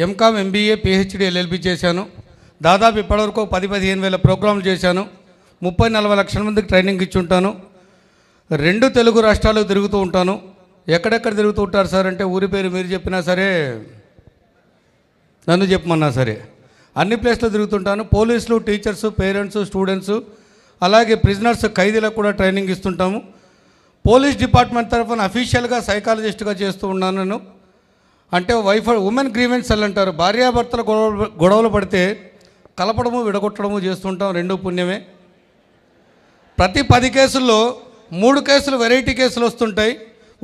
MCom, MBA, PhD, LLB చేశాను. దాదాపు ఇప్పటివరకు 10-15 వేల ప్రోగ్రాంలు చేశాను. 30-40 లక్షల మందికి ట్రైనింగ్ ఇచ్చి ఉంటాను. 2 తెలుగు రాష్ట్రాలు తిరుగుతూ ఉంటాను. ఎక్కడెక్కడ తిరుగుతూ ఉంటారు సార్ అంటే, ఊరి పేరు మీరు చెప్పినా సరే, నన్ను చెప్పమన్నా సరే, అన్ని ప్లేస్లో తిరుగుతుంటాను. పోలీసులు, టీచర్స్, పేరెంట్స్, స్టూడెంట్స్, అలాగే ప్రిజనర్స్, ఖైదీలకు కూడా ట్రైనింగ్ ఇస్తుంటాము. పోలీస్ డిపార్ట్మెంట్ తరఫున అఫీషియల్గా సైకాలజిస్ట్గా చేస్తూ ఉన్నాను నేను. అంటే ఉమెన్ గ్రీవెన్స్ సెల్ అంటారు. భార్యాభర్తల గొడవలు పడితే కలపడము, విడగొట్టడము చేస్తుంటాం. 2 పుణ్యమే. ప్రతి 10 కేసుల్లో 3 కేసులు వెరైటీ కేసులు వస్తుంటాయి.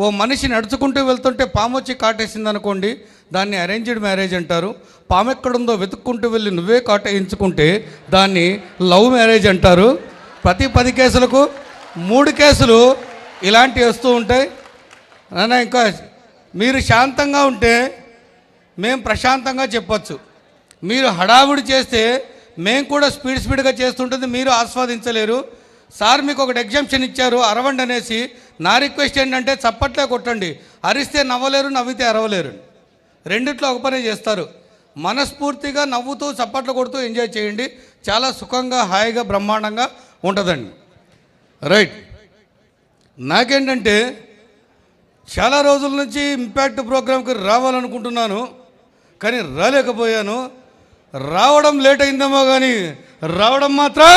ఓ మనిషి నడుచుకుంటూ వెళ్తుంటే పాము వచ్చి కాటేసింది అనుకోండి, దాన్ని అరేంజ్డ్ మ్యారేజ్ అంటారు. పాము ఎక్కడుందో వెతుక్కుంటూ వెళ్ళి నువ్వే కాటేయించుకుంటే దాన్ని లవ్ మ్యారేజ్ అంటారు. ప్రతి 10 కేసులకు 3 కేసులు ఇలాంటివి వస్తూ ఉంటాయి. నాన్న, ఇంకా మీరు శాంతంగా ఉంటే మేము ప్రశాంతంగా చెప్పచ్చు. మీరు హడావుడి చేస్తే మేము కూడా స్పీడ్గా చేస్తుంటుంది, మీరు ఆస్వాదించలేరు. సార్ మీకు ఒకటి ఎగ్జామ్షన్ ఇచ్చారు, అరవండి అనేసి. నా రిక్వెస్ట్ ఏంటంటే చప్పట్లే కొట్టండి. అరిస్తే నవ్వలేరు, నవ్వితే అరవలేరు. రెండిట్లో ఒక పనే చేస్తారు. మనస్ఫూర్తిగా నవ్వుతూ చప్పట్లు కొడుతూ ఎంజాయ్ చేయండి. చాలా సుఖంగా, హాయిగా, బ్రహ్మాండంగా ఉంటుందండి. రైట్. నాకేంటంటే చాలా రోజుల నుంచి ఇంపాక్ట్ ప్రోగ్రాంకి రావాలనుకుంటున్నాను, కానీ రాలేకపోయాను. రావడం లేట్ అయిందేమో కానీ రావడం మాత్రం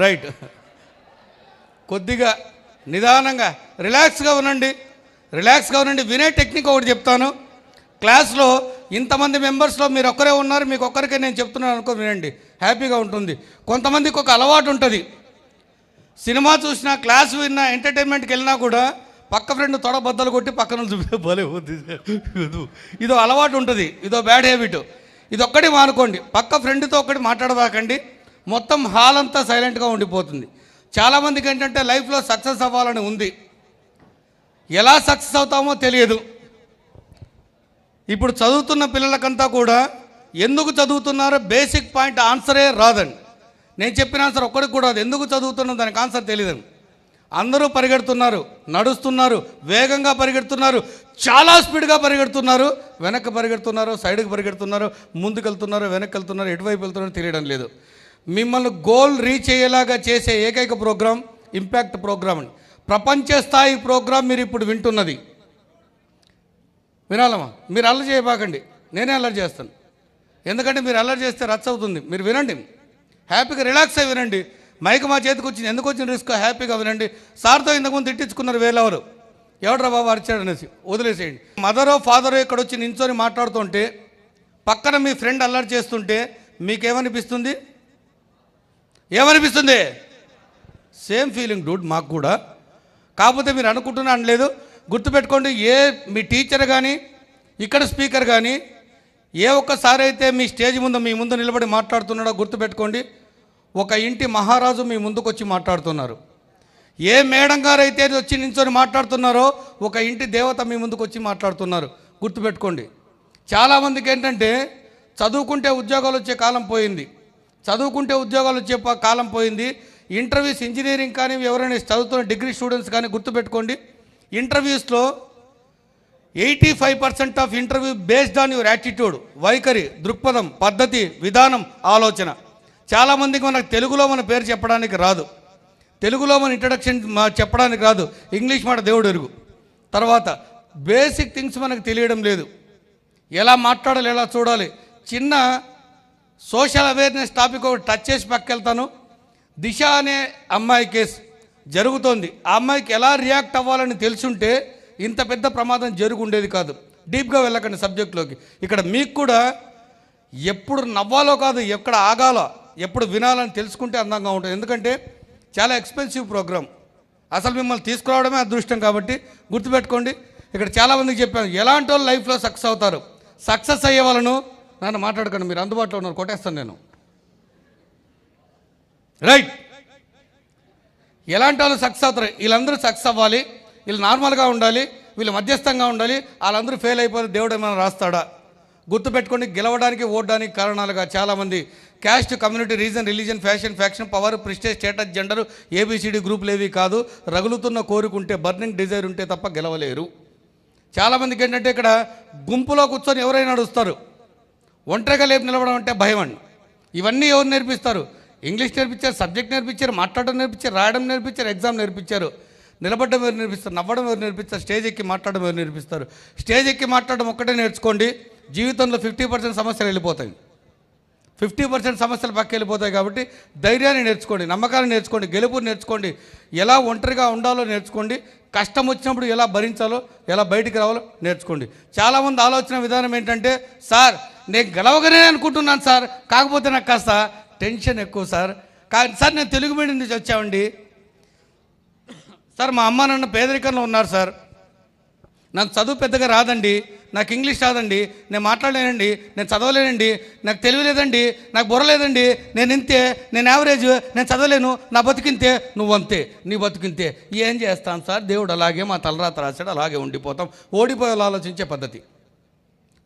రైట్. కొద్దిగా నిదానంగా రిలాక్స్గా ఉండండి. వినే టెక్నిక్ ఒకటి చెప్తాను. క్లాస్లో ఇంతమంది మెంబర్స్లో మీరు ఒక్కరే ఉన్నారు, మీకు ఒక్కరికే నేను చెప్తున్నాను అనుకో, వినండి, హ్యాపీగా ఉంటుంది. కొంతమందికి ఒక అలవాటు ఉంటుంది. సినిమా చూసినా, క్లాస్ విన్నా, ఎంటర్టైన్మెంట్కి వెళ్ళినా కూడా పక్క ఫ్రెండ్ తొడ బద్దలు కొట్టి పక్కన చూపే భలే అవుతుంది. ఇదో అలవాటు ఉంటుంది, ఇదో బ్యాడ్ హ్యాబిట్. ఇది ఒక్కటి మానుకోండి. పక్క ఫ్రెండ్తో ఒక్కటి మాట్లాడబాకండి. మొత్తం హాల్ అంతా సైలెంట్గా ఉండిపోతుంది. చాలామందికి ఏంటంటే లైఫ్లో సక్సెస్ అవ్వాలని ఉంది, ఎలా సక్సెస్ అవుతామో తెలియదు. ఇప్పుడు చదువుతున్న పిల్లలకంతా కూడా ఎందుకు చదువుతున్నారో బేసిక్ పాయింట్ ఆన్సరే రాదండి. నేను చెప్పిన ఆన్సర్ ఒక్కడికి కూడా అది ఎందుకు చదువుతున్నాం దానికి ఆన్సర్ తెలియదండి. అందరూ పరిగెడుతున్నారు, నడుస్తున్నారు, వేగంగా పరిగెడుతున్నారు, చాలా స్పీడ్గా పరిగెడుతున్నారు, వెనక్కి పరిగెడుతున్నారు, సైడ్కి పరిగెడుతున్నారు, ముందుకెళ్తున్నారు, వెనక్కి వెళ్తున్నారు, ఎటువైపు వెళ్తున్నారో తెలియడం లేదు. మిమ్మల్ని గోల్ రీచ్ అయ్యేలాగా చేసే ఏకైక ప్రోగ్రాం ఇంపాక్ట్ ప్రోగ్రామ్ అండి. ప్రపంచ స్థాయి ప్రోగ్రాం మీరు ఇప్పుడు వింటున్నది. వినాలమ్మా, మీరు అల్లరి చేయబాకండి, నేనే అల్లరి చేస్తాను. ఎందుకంటే మీరు అల్లరి చేస్తే రచ్చ అవుతుంది. మీరు వినండి, హ్యాపీగా రిలాక్స్ అయ్యి వినండి. మైక్ మా చేతికి వచ్చింది, ఎందుకు వచ్చిన రిస్క్, హ్యాపీగా వినండి. సార్తో ఇంతకుముందు తిట్టించుకున్నారు వేలెవరు, ఎవడరా బాబు అరిచాడు అనేసి వదిలేసేయండి. మదరో ఫాదరో ఇక్కడ వచ్చి నించొని మాట్లాడుతుంటే పక్కన మీ ఫ్రెండ్ అల్లరి చేస్తుంటే మీకేమనిపిస్తుంది? ఏమనిపిస్తుంది? సేమ్ ఫీలింగ్ డూడ్, మాకు కూడా. కాకపోతే మీరు అనుకుంటున్నాను లేదు, గుర్తుపెట్టుకోండి. మీ టీచర్ కానీ, ఇక్కడ స్పీకర్ కానీ, ఏ ఒక్కసారి అయితే మీ స్టేజ్ ముందు మీ ముందు నిలబడి మాట్లాడుతున్నాడో గుర్తుపెట్టుకోండి, ఒక ఇంటి మహారాజు మీ ముందుకు వచ్చి మాట్లాడుతున్నారు. ఏ మేడం గారు అయితే వచ్చి నించొని మాట్లాడుతున్నారో ఒక ఇంటి దేవత మీ ముందుకు వచ్చి మాట్లాడుతున్నారు. గుర్తుపెట్టుకోండి. చాలామందికి ఏంటంటే చదువుకుంటే ఉద్యోగాలు వచ్చే కాలం పోయింది. కాలం పోయింది. ఇంటర్వ్యూస్, ఇంజనీరింగ్ కానీ, ఎవరైనా చదువుతున్న డిగ్రీ స్టూడెంట్స్ కానీ గుర్తుపెట్టుకోండి, ఇంటర్వ్యూస్లో 85% of interview based on your attitude, వైఖరి, దృక్పథం, పద్ధతి, విధానం, ఆలోచన. చాలామందికి మనకు తెలుగులో మన పేరు చెప్పడానికి రాదు, తెలుగులో మన ఇంట్రడక్షన్ చెప్పడానికి రాదు, ఇంగ్లీష్ మాట దేవుడు ఎరుగు. తర్వాత బేసిక్ థింగ్స్ మనకు తెలియడం లేదు. ఎలా మాట్లాడాలి, ఎలా చూడాలి. చిన్న సోషల్ అవేర్నెస్ టాపిక్ ఒకటి టచ్ చేసి పక్కెళ్తాను. దిశ అనే అమ్మాయి కేసు జరుగుతోంది. ఆ అమ్మాయికి ఎలా రియాక్ట్ అవ్వాలని తెలుసుంటే ఇంత పెద్ద ప్రమాదం జరుగుండేది కాదు. డీప్గా వెళ్ళకండి సబ్జెక్ట్లోకి. ఇక్కడ మీకు కూడా ఎప్పుడు నవ్వాలో కాదు, ఎక్కడ ఆగాలో, ఎప్పుడు వినాలని తెలుసుకుంటే అందంగా ఉంటుంది. ఎందుకంటే చాలా ఎక్స్పెన్సివ్ ప్రోగ్రామ్. అసలు మిమ్మల్ని తీసుకురావడమే అదృష్టం. కాబట్టి గుర్తుపెట్టుకోండి. ఇక్కడ చాలామందికి చెప్పాను, ఎలాంటి వాళ్ళు లైఫ్లో సక్సెస్ అవుతారు. సక్సెస్ అయ్యే వాళ్ళను నన్ను మాట్లాడకండి, మీరు అందుబాటులో ఉన్నారు, కొట్టేస్తాను నేను. రైట్. ఎలాంటి వాళ్ళు సక్సెస్ అవుతారు? వీళ్ళందరూ సక్సెస్ అవ్వాలి, వీళ్ళు నార్మల్గా ఉండాలి, వీళ్ళు మధ్యస్థంగా ఉండాలి, వాళ్ళందరూ ఫెయిల్ అయిపోతే దేవుడు ఏమైనా రాస్తాడా? గుర్తుపెట్టుకోండి. గెలవడానికి, ఓడడానికి కారణాలుగా చాలామంది caste, community, reason, religion, fashion, faction, power, prestige, status, gender, A B C D గ్రూపులు ఏవి కాదు. రగులుతున్న కోరిక ఉంటే, బర్నింగ్ డిజైర్ ఉంటే తప్ప గెలవలేరు. చాలామందికి ఏంటంటే ఇక్కడ గుంపులో కూర్చొని ఎవరైనా నడుస్తారు, ఒంటరిగా లేపు నిలవడం అంటే భయం అండి. ఇవన్నీ ఎవరు నేర్పిస్తారు? ఇంగ్లీష్ నేర్పించారు, సబ్జెక్ట్ నేర్పించారు, మాట్లాడడం నేర్పించారు, రాయడం నేర్పించారు, ఎగ్జామ్ నేర్పించారు. నిలబడడం ఎవరు నేర్పిస్తారు? నవ్వడం ఎవరు నేర్పిస్తారు? స్టేజ్ ఎక్కి మాట్లాడడం ఎవరు నేర్పిస్తారు? స్టేజ్ ఎక్కి మాట్లాడడం ఒక్కటే నేర్చుకోండి, జీవితంలో 50% సమస్యలు వెళ్ళిపోతాయి. 50% సమస్యలు పక్క వెళ్ళిపోతాయి. కాబట్టి ధైర్యాన్ని నేర్చుకోండి, నమ్మకాన్ని నేర్చుకోండి, గెలుపుని నేర్చుకోండి, ఎలా ఒంటరిగా ఉండాలో నేర్చుకోండి, కష్టం వచ్చినప్పుడు ఎలా భరించాలో, ఎలా బయటికి రావాలో నేర్చుకోండి. చాలామంది ఆలోచన విధానం ఏంటంటే, సార్ నేను గెలవగానే అనుకుంటున్నాను సార్, కాకపోతే నాకు కాస్త టెన్షన్ ఎక్కువ సార్. సార్ నేను తెలుగు మీడియం నుంచి వచ్చామండి సార్, మా అమ్మ నాన్న పేదరికంలో ఉన్నారు సార్, నాకు చదువు పెద్దగా రాదండి, నాకు ఇంగ్లీష్ రాదండి, నేను మాట్లాడలేనండి, నేను చదవలేనండి, నాకు తెలియలేదండి, నాకు బుర్ర లేదండి, నేను ఇంతే, నేను యావరేజ్, నేను చదవలేను, నా బతుకింతే, నువ్వు అంతే, నీ బతుకింతే. ఏం చేస్తాం సార్, దేవుడు అలాగే మా తలరాత రాశాడు, అలాగే ఉండిపోతాం. ఓడిపోయేలా ఆలోచించే పద్ధతి.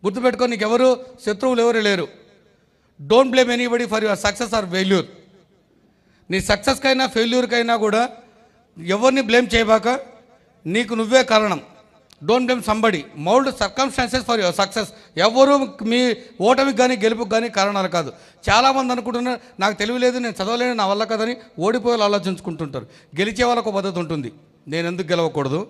గుర్తుపెట్టుకో, నీకు ఎవరు శత్రువులు ఎవరు లేరు. Don't blame anybody for your success or failure. నీ సక్సెస్కైనా ఫెయిల్యూర్కైనా కూడా ఎవరిని బ్లేమ్ చేయబాక, నీకు నువ్వే కారణం. Don't blame somebody, mould circumstances for your success. ఎవరు మీ ఓటమికి కానీ గెలుపుకి కానీ కారణాలు కాదు. చాలామంది అనుకుంటున్నారు నాకు తెలియలేదు, నేను చదవలేను, నా వల్ల కదని ఓడిపోయేలా ఆలోచించుకుంటుంటారు. గెలిచే వాళ్ళకు పద్ధతి ఉంటుంది, నేను ఎందుకు గెలవకూడదు,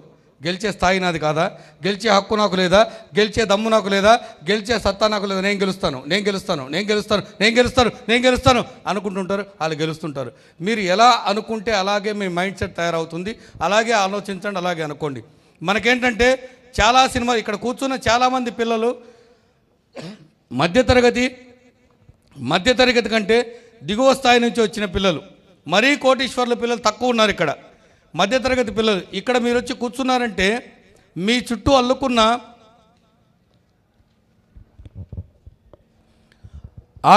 గెలిచే స్థాయి నాది కాదా, గెలిచే హక్కు నాకు లేదా, గెలిచే దమ్ము నాకు లేదా, గెలిచే సత్తా నాకు లేదా, నేను గెలుస్తాను, నేను గెలుస్తాను, నేను గెలుస్తాను, నేను గెలుస్తాను, నేను గెలుస్తాను అనుకుంటుంటారు. వాళ్ళు గెలుస్తుంటారు. మీరు ఎలా అనుకుంటే అలాగే మీ మైండ్ సెట్ తయారవుతుంది. అలాగే ఆలోచించండి, అలాగే అనుకోండి. మనకేంటంటే చాలా సినిమా ఇక్కడ కూర్చున్న చాలామంది పిల్లలు మధ్యతరగతి కంటే దిగువ స్థాయి నుంచి వచ్చిన పిల్లలు, మరీ కోటీశ్వర్ల పిల్లలు తక్కువ ఉన్నారు. ఇక్కడ మధ్యతరగతి పిల్లలు ఇక్కడ మీరు వచ్చి కూర్చున్నారంటే మీ చుట్టూ అల్లుకున్న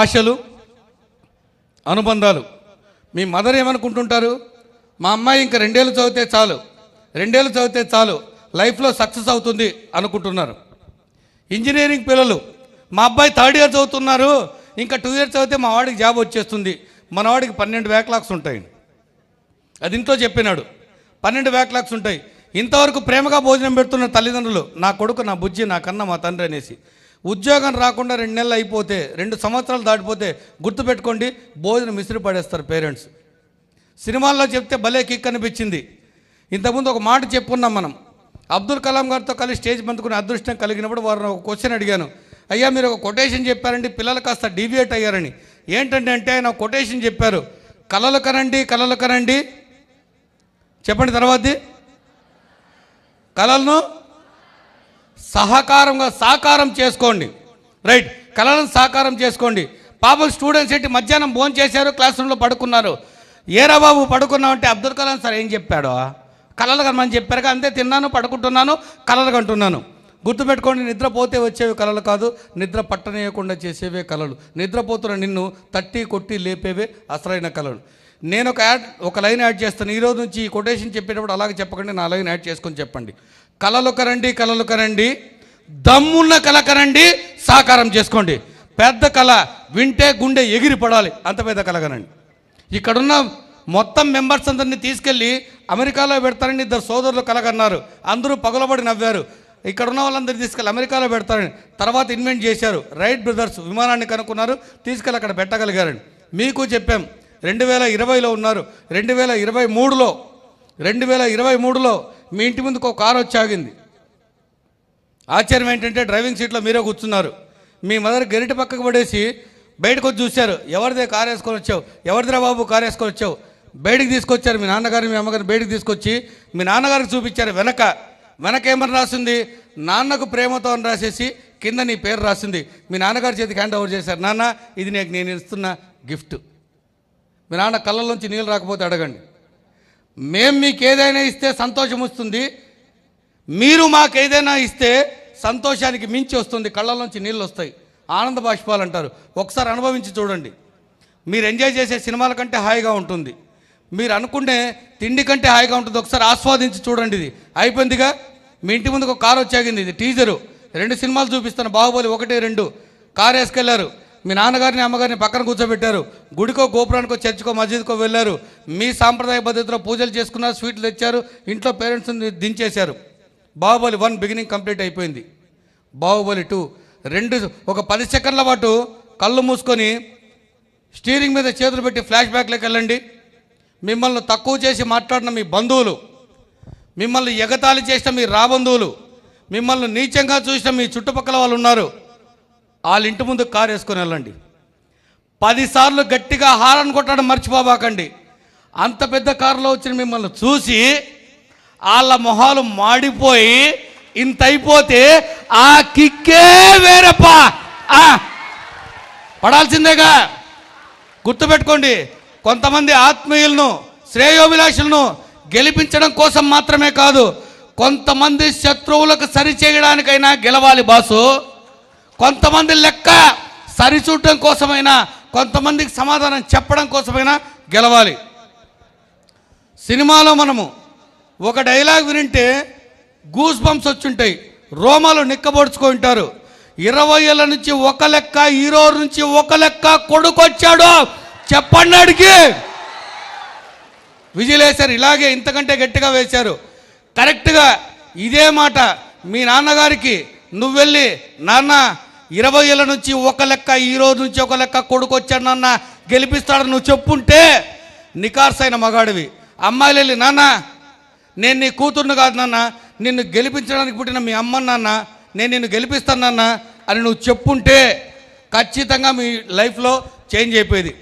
ఆశలు, అనుబంధాలు. మీ మదర్ ఏమనుకుంటుంటారు, మా అమ్మాయి ఇంకా 2 ఏళ్ళు చదివితే చాలు, 2 ఏళ్ళు చదివితే చాలు, లైఫ్లో సక్సెస్ అవుతుంది అనుకుంటున్నారు. ఇంజనీరింగ్ పిల్లలు, మా అబ్బాయి 3rd ఇయర్ చదువుతున్నారు, ఇంకా 2 ఇయర్స్ చదివితే మా వాడికి జాబ్ వచ్చేస్తుంది. మన వాడికి 12 బ్యాక్లాగ్స్ ఉంటాయి. అది ఇంట్లో చెప్పినాడు, 12 బ్యాక్లాగ్స్ ఉంటాయి. ఇంతవరకు ప్రేమగా భోజనం పెడుతున్న తల్లిదండ్రులు, నా కొడుకు, నా బుజ్జి, నా కన్న, మా తండ్రి అనేసి. ఉద్యోగం రాకుండా 2 నెలలు అయిపోతే, 2 సంవత్సరాలు దాటిపోతే గుర్తుపెట్టుకోండి, భోజనం మిసిరి పడేస్తారు పేరెంట్స్. సినిమాల్లో చెప్తే భలే కిక్ అనిపించింది. ఇంతకుముందు ఒక మాట చెప్పుకున్నాం మనం. అబ్దుల్ కలాం గారితో కలిసి స్టేజ్ పందుకునే అదృష్టం కలిగినప్పుడు వారిని ఒక క్వశ్చన్ అడిగాను, అయ్యా మీరు ఒక కొటేషన్ చెప్పారండి, పిల్లలు కాస్త డీవియేట్ అయ్యారని. ఏంటంటే ఆయన కొటేషన్ చెప్పారు, కలలు కనండి, కలలు కనండి, చెప్పండి తర్వాతది, కలలను సాకారం చేసుకోండి. రైట్, కలలను సాకారం చేసుకోండి. పాపం స్టూడెంట్స్ ఏంటి మధ్యాహ్నం భోజనం చేశారు, క్లాస్ రూమ్లో పడుకున్నారు. ఏరా బాబు పడుకున్నామంటే అబ్దుల్ కలాం సార్ ఏం చెప్పాడో, కలలు కనమని చెప్పారుగా, అంతే, తిన్నాను, పడుకుంటున్నాను, కలలు కంటున్నాను. గుర్తుపెట్టుకోండి, నిద్రపోతే వచ్చేవి కలలు కాదు, నిద్ర పట్టనేయకుండా చేసేవే కలలు. నిద్రపోతున్న నిన్ను తట్టి కొట్టి లేపేవే అసలైన కలలు. నేను ఒక లైన్ యాడ్ చేస్తాను. ఈరోజు నుంచి ఈ కొటేషన్ చెప్పేటప్పుడు అలాగే చెప్పకండి, నా లైన్ యాడ్ చేసుకొని చెప్పండి. కలలు కరండి, కలలు కరండి, దమ్మున్న కల కరండి, సాకారం చేసుకోండి. పెద్ద కళ వింటే గుండె ఎగిరి పడాలి, అంత పెద్ద కళ కనండి. ఇక్కడున్న మొత్తం మెంబర్స్ అందరినీ తీసుకెళ్ళి అమెరికాలో పెడతారని 2 సోదరులు కలగన్నారు. అందరూ పగలబడి నవ్వారు. ఇక్కడ ఉన్న వాళ్ళందరూ తీసుకెళ్ళి అమెరికాలో పెడతారని తర్వాత ఇన్వెంట్ చేశారు. రైట్ బ్రదర్స్ విమానాన్ని కనుక్కున్నారు, తీసుకెళ్ళి అక్కడ పెట్టగలిగారని. మీకు చెప్పాం, 2020లో ఉన్నారు. 2023లో మీ ఇంటి ముందుకు ఒక కారు వచ్చి ఆగింది. ఆశ్చర్యం ఏంటంటే డ్రైవింగ్ సీట్లో మీరే కూర్చున్నారు. మీ మదర్ గెరిటి పక్కకు పడేసి బయటకు వచ్చి చూశారు, ఎవరిదే కారు వేసుకొని వచ్చావు, ఎవరిదిరా బాబు కారు వేసుకొని వచ్చావు. బయటికి తీసుకొచ్చారు మీ నాన్నగారు, మీ అమ్మగారిని బయటికి తీసుకొచ్చి మీ నాన్నగారికి చూపించారు. వెనక ఏమని రాసింది, నాన్నకు ప్రేమతో అని రాసేసి కింద నీ పేరు రాసింది. మీ నాన్నగారి చేతికి హ్యాండ్ ఓవర్ చేశారు. నాన్న, ఇది నేను ఇస్తున్న గిఫ్ట్. మీ నాన్న కళ్ళల్లోంచి నీళ్ళు రాకపోతే అడగండి. మేము మీకు ఏదైనా ఇస్తే సంతోషం వస్తుంది, మీరు మాకు ఏదైనా ఇస్తే సంతోషానికి మించి వస్తుంది, కళ్ళల్లోంచి నీళ్ళు వస్తాయి, ఆనంద బాష్పాలు అంటారు. ఒకసారి అనుభవించి చూడండి. మీరు ఎంజాయ్ చేసే సినిమాల కంటే హాయిగా ఉంటుంది, మీరు అనుకునే తిండి కంటే హాయిగా ఉంటుంది. ఒకసారి ఆస్వాదించి చూడండి. ఇది అయిపోయిందిగా, మీ ఇంటి ముందుకు ఒక కారు వచ్చాగింది. ఇది టీజరు, 2 సినిమాలు చూపిస్తాను, బాహుబలి 1, 2. కారు వేసుకెళ్లారు, మీ నాన్నగారిని అమ్మగారిని పక్కన కూర్చోబెట్టారు, గుడికో గోపురానికో చర్చికో మస్జిద్కో వెళ్ళారు, మీ సాంప్రదాయ పద్ధతిలో పూజలు చేసుకున్నారు, స్వీట్లు తెచ్చారు, ఇంట్లో పేరెంట్స్ని దించేశారు. బాహుబలి 1 బిగినింగ్ కంప్లీట్ అయిపోయింది. బాహుబలి 2 ఒక 10 సెకండ్ల పాటు కళ్ళు మూసుకొని స్టీరింగ్ మీద చేతులు పెట్టి ఫ్లాష్ బ్యాక్లోకి వెళ్ళండి. మిమ్మల్ని తక్కువ చేసి మాట్లాడిన మీ బంధువులు, మిమ్మల్ని ఎగతాళి చేసిన మీ రాబంధువులు, మిమ్మల్ని నీచంగా చూసిన మీ చుట్టుపక్కల వాళ్ళు ఉన్నారు. వాళ్ళ ఇంటి ముందు కారు వేసుకొని వెళ్ళండి. 10 సార్లు గట్టిగా హారన్ కొట్టడం మర్చిపోబాకండి. అంత పెద్ద కారులో వచ్చిన మిమ్మల్ని చూసి వాళ్ళ మొహాలు మాడిపోయి ఇంత అయిపోతే ఆ కిక్కే వేరప్పా పడాల్సిందేగా. గుర్తుపెట్టుకోండి, కొంతమంది ఆత్మీయులను శ్రేయోభిలాషులను గెలిపించడం కోసం మాత్రమే కాదు, కొంతమంది శత్రువులకు సరిచేయడానికైనా గెలవాలి బాసు. కొంతమంది లెక్క సరిచూడటం కోసమైనా, కొంతమందికి సమాధానం చెప్పడం కోసమైనా గెలవాలి. సినిమాలో మనము ఒక డైలాగ్ వింటే గూస్ బంప్స్ వచ్చుంటాయి, రోమాలు నిక్కబొడుచుకుంటారు. 20 ఏళ్ళ నుంచి ఒక లెక్క, హీరో నుంచి ఒక లెక్క కొడుకొచ్చాడు చెప్పండి అడిగి. విజిలేశారు, ఇలాగే ఇంతకంటే గట్టిగా వేశారు. కరెక్ట్గా ఇదే మాట మీ నాన్నగారికి నువ్వు వెళ్ళి, నాన్న 20 ఏళ్ళ నుంచి ఒక లెక్క, ఈ రోజు నుంచి ఒక లెక్క కొడుకొచ్చాడు నాన్న గెలిపిస్తాడు నువ్వు చెప్పుంటే నికార్సైన మగాడివి. అమ్మాయిలు వెళ్ళి, నాన్న నేను నీ కూతుర్ను కాదు నాన్న, నిన్ను గెలిపించడానికి పుట్టిన మీ అమ్మ నాన్న, నేను నిన్ను గెలిపిస్తాను నాన్న అని నువ్వు చెప్పుంటే ఖచ్చితంగా మీ లైఫ్లో చేంజ్ అయిపోయేది.